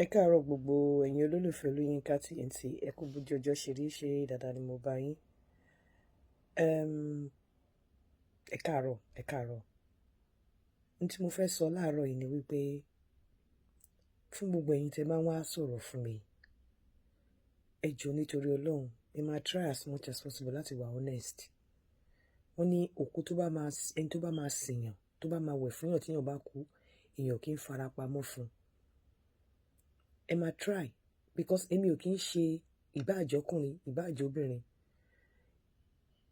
Ẹ káàárọ̀ gbogbo ẹ̀yin olólùfẹ́ Olóyinka TNT, ẹ kú bójú ọjọ́ ṣe dáadáa ni mo bá yín. Ẹ káàárọ̀. Ní tí mo fẹ́ sọ láàárọ̀ yìí ni wípé fún gbogbo ẹ̀yin tẹ́ máa ń wá sọ̀rọ̀ fún mi, ẹ jọ̀ọ́ nítorí Ọlọ́run, ẹ máa try as much as possible láti wà honest. Wọ́n ní òkú ẹni tó bá máa sìyàn, tó bá máa wẹ̀ fún yàn tí yàn bá kú, èèyàn kì í fara pamọ́ fún un. Ẹ máa try because èmi ò kí ń ṣe ìbáàjọ́kùnrin ìbáàjọ́bìnrin,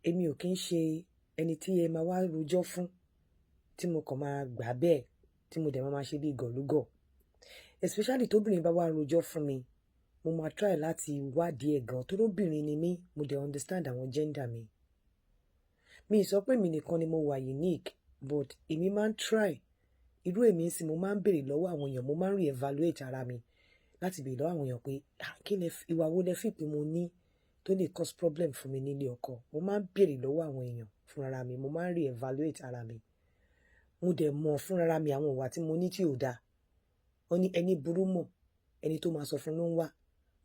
èmi ò kí ń ṣe ẹni tí ẹ máa wá rojọ́ fún tí mo kàn máa gbà bẹ́ẹ̀ tí mo dẹ̀ máa ṣe bí gọ̀lúgọ̀. Especially tóbìnrin bá wá rojọ́ fún mi, mo máa try láti wádìí ẹ̀ gan tó lóbìnrin ni mí, mo dẹ̀ understand àwọn gender mi. Mi ì sọ pé mi nìkan ni mo wà unique, but èmi máa ń try. Irú èmi sì mo máa ń béèrè lọ́wọ́ àwọn èèyàn, mo máa ń re-evaluate ara mi láti béèrè lọ́wọ́ àwọn èèyàn pé ìwà wo lẹ fi pé mo ní tó lè cause problem fún mi nílé ọkọ. Mo máa ń béèrè lọ́wọ́ àwọn èèyàn fúnra mi, mo máa ń re-evaluate ara mi. Mo dẹ̀ mọ̀ fúnra mi àwọn ìwà tí mo ní tí ò dáa. Wọ́n ní ẹni burú mọ̀, ẹni tó máa sọ fún ló ń wá.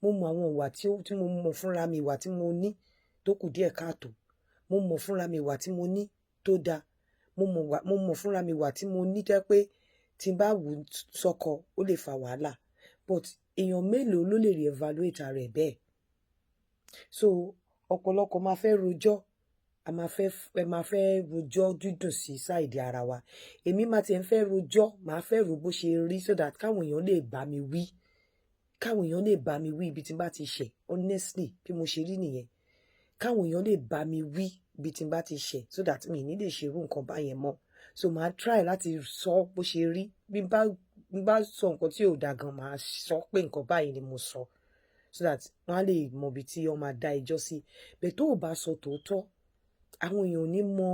Mo mọ àwọn ìwà tí mo mọ̀ fúnra mi, ìwà tí mo ní tó kù díẹ̀ káàtó. Mo mọ̀ fúnra mi ìwà tí mo ní tó dáa. Mo mọ̀ fúnra mi ìwà tí mo ní tẹ́ pé tí n bá wù sọ́kọ ó lè fa wàhálà. But èèyàn mélòó ló lè re-evaluate ara ẹ̀ bẹ́ẹ̀? So ọ̀pọ̀lọpọ̀ máa fẹ́ rojọ́, ẹ máa fẹ́ rojọ́ dídùn sí sáìdì ara wa. Èmi máa ti ẹ̀ ń fẹ́ rojọ́, màá fẹ́ rò bó ṣe rí so that káwọn èèyàn lè bá mi wí. Káwọn èèyàn lè bá mi wí ibi tí n bá ti ṣẹ̀, honestly bí mo ṣe rí nìyẹn. Káwọn èèyàn lè bá mi wí ibi tí n bá ti ṣẹ̀ so that mi ní lè ṣerú nǹkan báyẹn mọ́. So màá try láti sọ bó ṣe rí. Bí n bá sọ nǹkan tí ò dáa gan, màá sọ pé nǹkan báyìí ni mo sọ so that wọ́n á lè mọ ibi tí wọ́n máa dá ẹjọ́ sí. Bẹ́ẹ̀ tó ò bá sọ tòótọ́, àwọn èèyàn ò ní mọ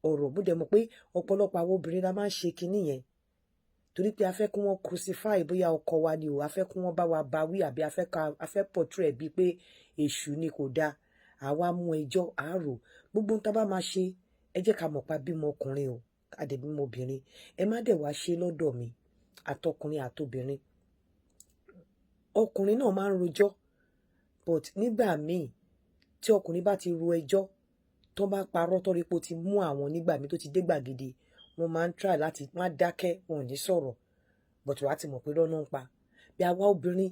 ọ̀rọ̀. Bó dẹ̀ mọ̀ pé ọ̀pọ̀lọpọ̀ àwọn obìnrin la máa ń ṣe kinní yẹn torí pé a fẹ́ kí wọ́n crucify bóyá ọkọ wa ni o, a fẹ́ kí wọ́n bá wa bá wí àbí a fẹ́ portray bíi pé èṣù ni kò dáa. Àwa mú ẹjọ́ àárò. Gbogbo ohun tá bá máa ṣe, ẹ jẹ́ ká mọ̀ pa bímọ ọkùnrin o, a dẹ̀ bímọ obìnrin. Ẹ má dẹ̀ wá ṣe lọ́dọ̀ mi, àtọkùnrin àtobìnrin. Ọkùnrin náà máa ń rojọ́, but nígbà míì tí ọkùnrin bá ti ro ẹjọ́, tó bá parọ́ tó rí pé ó ti mú àwọn nígbà míì tó ti dé gbàgede, wọ́n máa ń try láti má dákẹ́, wọn ò ní sọ̀rọ̀, but wàá ti mọ̀ pé irọ́ náà ń pa. Bí àwa obìnrin,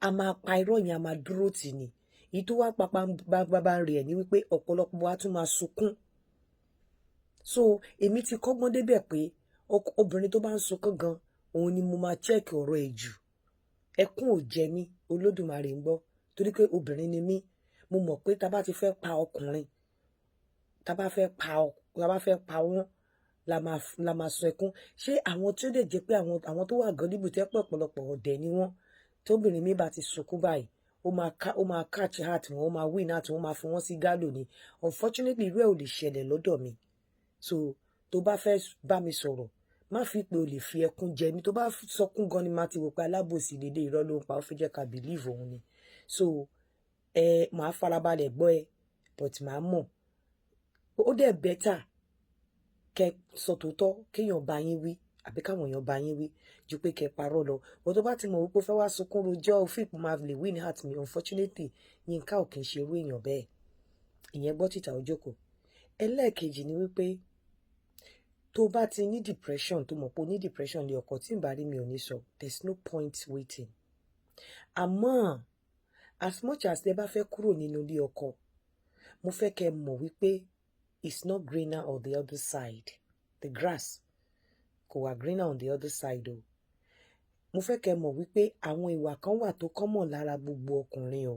a máa pa irọ́ yẹn, a máa dúró tì ní. Èyí tó wá bá ń rí ẹ̀ ní wípé ọ̀pọ̀lọpọ̀ wa tún máa sunkún. So èmi ti kọ́gbọ́n débẹ̀ pé obìnrin tó bá ń sunkún gan, òun ni mo máa check ọ̀rọ̀ ẹ̀ jù. Ẹkún ò jẹ mí, Olódùmarè ń gbọ́, torí pé obìnrin ni mí. Mo mọ̀ pé tá bá ti fẹ́ pa ọkùnrin, tá bá fẹ́ pa wọ́n, la máa sun ẹkún. Ṣé àwọn tí ó dẹ̀ jẹ́ pé àwọn tó wà gọ́díbù tẹ́ pé ọ̀pọ̀lọpọ̀ ọ̀dẹ̀ ni wọ́n, tóbìnrin mi bá ti sunkún báyìí, ó máa catch heart wọn, ó máa win heart wọn, ó máa fi wọ́n sí gálò ni. Unfortunately irú ẹ̀ ò lè ṣẹlẹ̀ lọ́dọ̀ mi. So tó bá fẹ́ bá mi sọ̀rọ̀, má fi pé o lè fi ẹkún jẹ mí. Tó bá sọkún gan ni máa ti wò pé alábòsí lélẹ̀, irọ́ ló ń pa, ó fi jẹ́ ká believe òun ni. So màá farabalẹ̀ gbọ́ ẹ, but màá mọ̀. Ó dẹ̀ better kẹ́ sọ tòótọ́ kéèyàn bá yín wí àbí káwọn èèyàn bá yín wí ju pé kẹ́ parọ́ lọ. But tó bá ti mọ̀ wípé ó fẹ́ wá sunkún rojọ́, ó fi máa lè win heart mi. Unfortunately Yínká ò kí ń ṣe irú èèyàn bẹ́ẹ̀. Ìyẹn gbọ́ tìta ó jókòó. Ẹlẹ́ẹ̀kejì ni wípé tó bá ti ní depression, tó mọ̀ pé o ní depression lé ọkọ, tí ń bá rí mi ò ní sọ, there's no point waiting. Àmọ́ as much as ẹ bá fẹ́ kúrò nínú ilé ọkọ, mo fẹ́ kẹ́ mọ̀ wípé it's not greener on the other side. The grass kò wà greener on the other side o. Mo fẹ́ kẹ́ mọ̀ wípé àwọn ìwà kan wà tó common lára gbogbo ọkùnrin o.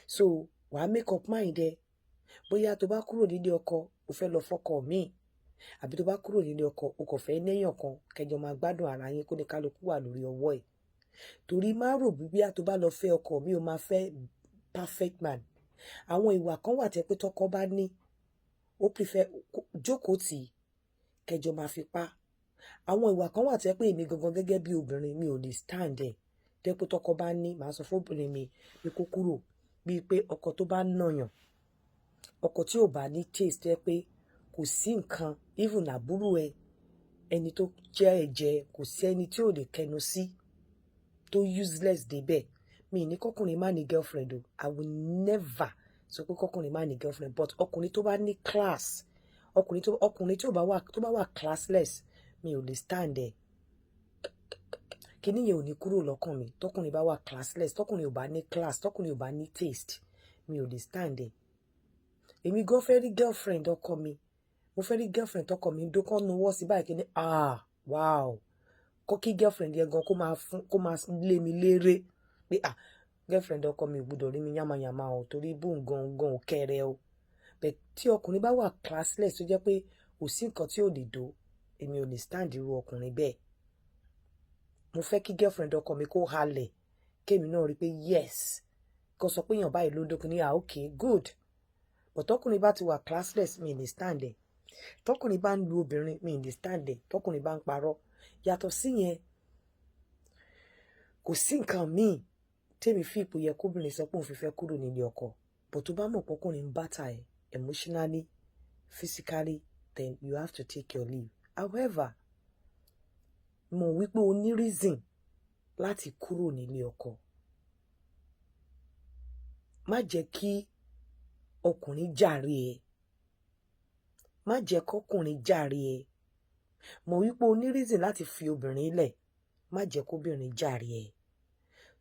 So wàá make up mind ẹ. Bóyá tó bá kúrò nílé ọkọ, o fẹ́ lọ fọ́kọ míì, àbí tó bá kúrò nílé ọkọ, o kò fẹ́ néèyàn kan kẹjọ máa gbádùn ara yín, kó ní kálukú wà lórí ọwọ́ ẹ̀. Torí má rò bí tó bá lọ fẹ́ ọkọ mi, o máa fẹ́ perfect man. Àwọn ìwà kan wà tẹ́ pé tọkọ bá ní, ó prefer jókòó tì kẹjọ máa fi pa. Àwọn ìwà kan wà tẹ́ pé èmi gangan gẹ́gẹ́ bí obìnrin mi ò lè stand ẹ̀. Tẹ́ pé tọkọ bá ní, màá sọ fún obìnrin mi pé kó kúrò. Bíi pé ọkọ tó bá nàyàn, ọkọ tí ò bá ní taste, tẹ́ pé kò sí nǹkan, even àbúrò ẹ, ẹni tó jẹ́ ẹ̀jẹ̀, kò sí ẹni tí ò lè kẹnu sí tó useless débẹ̀. Mi ní kọ́kùnrin má ní girlfriend o. I will never sọ pé kọ́kùnrin má ní girlfriend, but ọkùnrin tó bá ní class, ọkùnrin tó bá wà classless, mi ò lè stand ẹ̀. Kíní yẹn ò ní kúrò lọ́kàn mi. Tọkùnrin bá wà classless, tọkùnrin ò bá ní class, tọkùnrin ò bá ní taste, mi ò lè stand ẹ̀. Èmi gan fẹ́ rí girlfriend ọkọ mi. Mo fẹ́ rí girlfriend ọkọ mi dókàn nuwọ́ sí báyìí kíní, wow. Kọ́ kí girlfriend yẹn gan kó máa lé mi léré pé girlfriend ọkọ mi ò gbọdọ̀ rí mi yamayama o, torí bóun gan ò kéré o. But tí ọkùnrin bá wà classless tó jẹ́ pé kò sí nǹkan tí ò lè dó, èmi ò lè stand irú ọkùnrin bẹ́ẹ̀. Mo fẹ́ kí girlfriend ọkọ mi kó halẹ̀, kémi náà rí pé yes, kó sọ pé èèyàn báyìí ló dókun ní okay good. But tọkùnrin bá ti wà classless, mi ò lè stand ẹ̀. Tọkùnrin bá ń lu obìnrin, mi ò lè stand ẹ̀. Tọkùnrin bá ń parọ́, yàtọ̀ sí yẹn, kò sí nǹkan míì tèmi fi ipò yẹ kóbìnrin sọ pé òun fi fẹ́ kúrò nílé ọkọ. But tó bá mọ̀ pọ́kùnrin ń bàtà ẹ̀ emotionally, physically, then you have to take your leave. However, mo wípé o ní reason láti kúrò nílé ọkọ. Má jẹ́ kí ọkùnrin jàre ẹ. Má jẹ́ kọ́kùnrin jàre ẹ. Mo wípé o ní reason láti fi obìnrin lẹ̀. Má jẹ́ kóbìnrin jàre ẹ.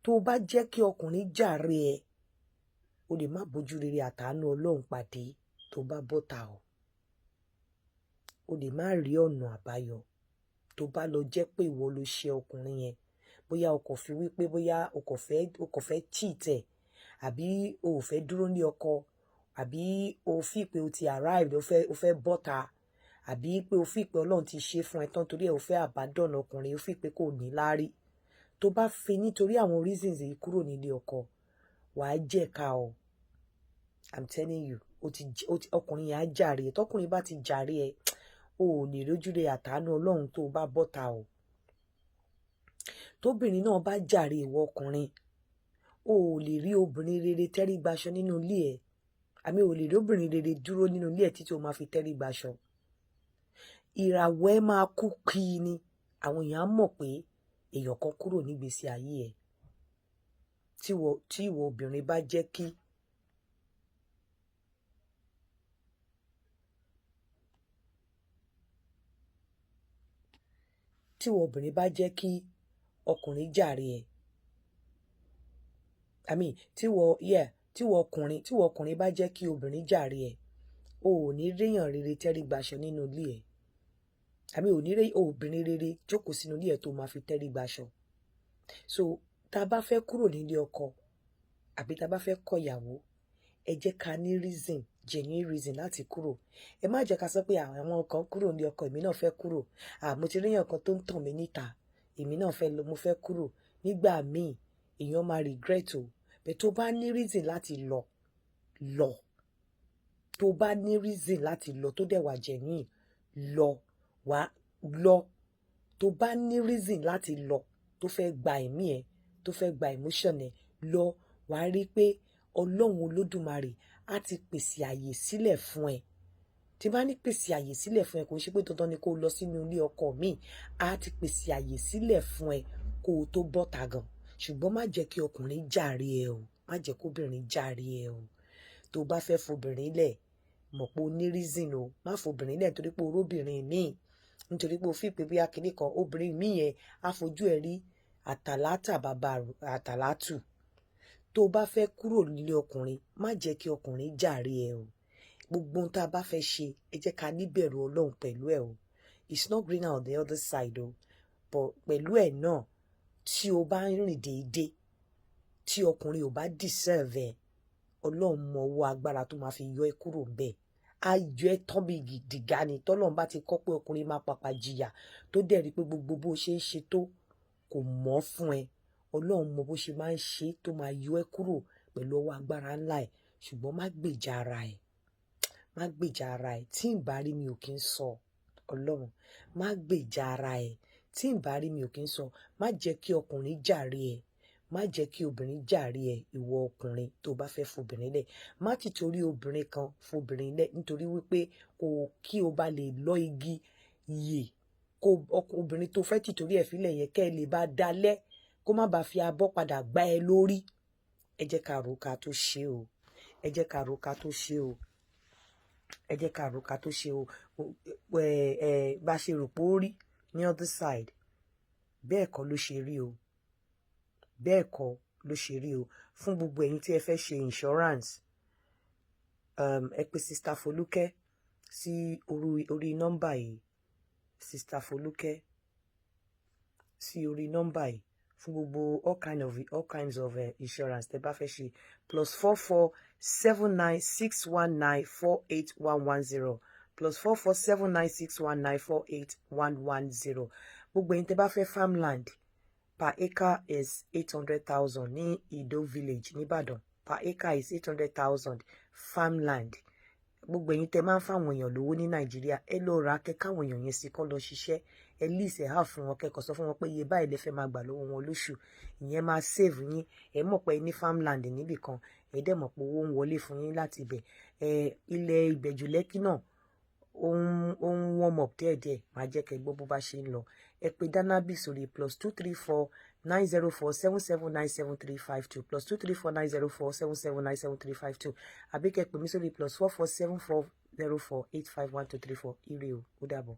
Tó bá jẹ́ kí ọkùnrin jàre ẹ, o lè má bójú rere àtàánú Ọlọ́run pàdé tó bá bọ́ta o. O lè má rí ọ̀nà àbáyọ tó bá lọ jẹ́ pé ìwọ ló ṣe ọkùnrin yẹn. Bóyá o kò fi wípé bóyá o kò fẹ́ cheat ẹ̀, àbí o ò fẹ́ dúró ní ọkọ, àbí o fi pé o ti arrive, o fẹ́ bọ́ta, àbí pé o fi pé Ọlọ́run ti ṣe fún ẹ tán torí ẹ o fẹ́ abandon ọkùnrin, o fi pé kò ní láárí. Tó bá fi nítorí àwọn reasons yìí kúrò nílé ọkọ, wàá jẹ̀ka o. I'm telling you, ọkùnrin yẹn á jàre ẹ. Tọkùnrin bá ti jàre ẹ, o ò lè rójúre àtàánú Ọlọ́run tó bá bọ́ta o. Tóbìnrin náà bá jàre ìwọ ọkùnrin, o ò lè rí obìnrin rere tẹ́rí gbaṣọ nínú ilé ẹ̀. Àmì ò lè rí obìnrin rere dúró nínú ilé ẹ̀ títí o máa fi tẹ́rí gbaṣọ. Ìràwọ̀ ẹ máa kú kí ni. Àwọn èèyàn á mọ̀ pé èèyàn kan kúrò nígbésí ayé ẹ̀. Tí ìwọ obìnrin bá jẹ́ kí ọkùnrin jàre ẹ̀. Tí ìwọ ọkùnrin bá jẹ́ kí obìnrin jàre ẹ̀, o ò ní réyàn rere tẹ́rí gbaṣọ nínú ilé ẹ̀. Ò ní rí obìnrin rere jókòó sínú ilé ẹ̀ tó máa fi tẹ́rí gbaṣọ. So tá a bá fẹ́ kúrò nílé ọkọ, àbí tá a bá fẹ́ kọ ìyàwó, ẹ jẹ́ ká ní reason, genuine reason láti kúrò. Ẹ má jẹ́ ká sọ pé àwọn kan kúrò nílé ọkọ, èmi náà fẹ́ kúrò. Mo ti ríyàn kan tó ń tàn mí níta, èmi náà mo fẹ́ kúrò. Nígbà míì èèyàn máa regret o. Bẹ́ẹ̀ tó bá ní reason láti lọ. Tó bá ní reason láti lọ tó dẹ̀ wà genuine, lọ. Tó bá ní reason láti lọ, tó fẹ́ gba ẹ̀mí ẹ, tó fẹ́ gba emotion ẹ, lọ. Wàá rí pé Ọlọ́run Olódùmarè á ti pèsè àyè sílẹ̀ fún ẹ. Tí bá ní pèsè àyè sílẹ̀ fún ẹ, kò ṣe pé dandan ni kó lọ sínú ilé ọkọ mi. Á ti pèsè àyè sílẹ̀ fún ẹ kó o tó bọ́ta gan. Ṣùgbọ́n má jẹ́ kí ọkùnrin jàre ẹ o. Má jẹ́ kóbìnrin jàre ẹ o. Tó bá fẹ́ fobìnrin lẹ̀, mọ̀ pé o ní reason o. Má fobìnrin lẹ̀ nítorí pé oróbìnrin míì, nítorí pé o fi pé bí akíní kan, obìnrin míì yẹn á fojú ẹ rí àtàlátà bàbá àtàlátù. Tó bá fẹ́ kúrò nílé ọkùnrin, má jẹ́ kí ọkùnrin jàre ẹ o. Gbogbo ohun tá a bá fẹ́ ṣe, ẹ jẹ́ ká níbẹ̀rù Ọlọ́run pẹ̀lú ẹ o. It's not greener on the other side o. But pẹ̀lú ẹ̀ náà, tí o bá ń rìn déédéé, tí ọkùnrin ò bá deserve ẹ, Ọlọ́run mọ owó agbára tó máa fi yọ ẹ́ kúrò ńbẹ̀. Á yọ ẹ́ tán bí gìdìgá ni. Tọ́lọ́run bá ti kọ́ pé ọkùnrin máa pàpà jìyà, tó dẹ̀ rí pé gbogbo bó ṣe ń ṣe tó kò mọ́ fún ẹ. Ọlọ́run mọ bó ṣe máa ń ṣe tó máa yọ ẹ́ kúrò pẹ̀lú ọwọ́ agbára ńlá ẹ̀. Ṣùgbọ́n má gbèjà ara ẹ̀. Má gbèjà ara ẹ̀. Tí ì bá rí mi ò kí ń sọ. Ọlọ́run, má gbèjà ara ẹ̀. Tí ì bá rí mi ò kí ń sọ. Má jẹ́ kí ọkùnrin jàre ẹ̀. Má jẹ́ kí obìnrin jàre ẹ̀. Ìwọ ọkùnrin tó bá fẹ́ fobìnrin lẹ̀, má ti torí obìnrin kan fobìnrin lẹ̀ nítorí wípé kí o bá lè lọ igi yè. Obìnrin tó fẹ́ tìtorí ẹ̀ fílẹ̀ yẹn kẹ́ ẹ lè bá dalẹ̀ kó má bàa fi abọ́ padà gbá ẹ lórí. Ẹ jẹ́ ká rò ká tó ṣe o. Ẹ jẹ́ ká rò ká tó ṣe o. Ẹ jẹ́ ká rò ká tó ṣe o. Bá ṣe rò pé ó rí ní other side, bẹ́ẹ̀ kọ́ ló ṣe rí o. Bẹ́ẹ̀ kọ́ ló ṣe rí o. Fún gbogbo ẹ̀yin tí ẹ fẹ́ ṣe insurance, ẹ pè Sister Folúkẹ́ sí orí nọ́mbà yìí. Sister Folúkẹ́ sí orí nọ́mbà yìí fún gbogbo all kinds of insurance tẹ́ bá fẹ́ ṣe. +44 79 619 48110 +44 79 619 48110. Gbogbo ẹ̀yin tẹ́ bá fẹ́ farmland, per acre is 800,000 ní Ido village nìbàdàn. Per acre is 800,000 farmland. Gbogbo ẹ̀yin tẹ́ máa ń fáwọn èèyàn lówó ní Nàìjíríà, ẹ lọ rà kẹ́ káwọn èèyàn yẹn sí kọ́ lọ ṣiṣẹ́. Ẹ lease ẹ̀ half fún wọn, kẹ́kọ̀ọ́ sọ fún wọn pé iye báyìí lẹ fẹ́ máa gbà lọ́wọ́ wọn lóṣù. Ìyẹn máa save yín. Ẹ mọ̀ pé ẹ ní farmland níbì kan, ẹ dẹ̀ mọ̀ pé owó ń wọlé fún yín láti ibẹ̀. Ilẹ̀ Ìbẹ̀jú Lẹ́kí náà ó ń warm up díẹ̀díẹ̀, máa jẹ́ kẹ́ gbọ́ bó bá ṣe ń lọ. Ẹ pè Danabi sórí +234 904 7797 352 +234 904 7797 352 àbí kẹ́ pè mí sórí +44 74 04 85 1234. Ire o, ó dàbọ̀.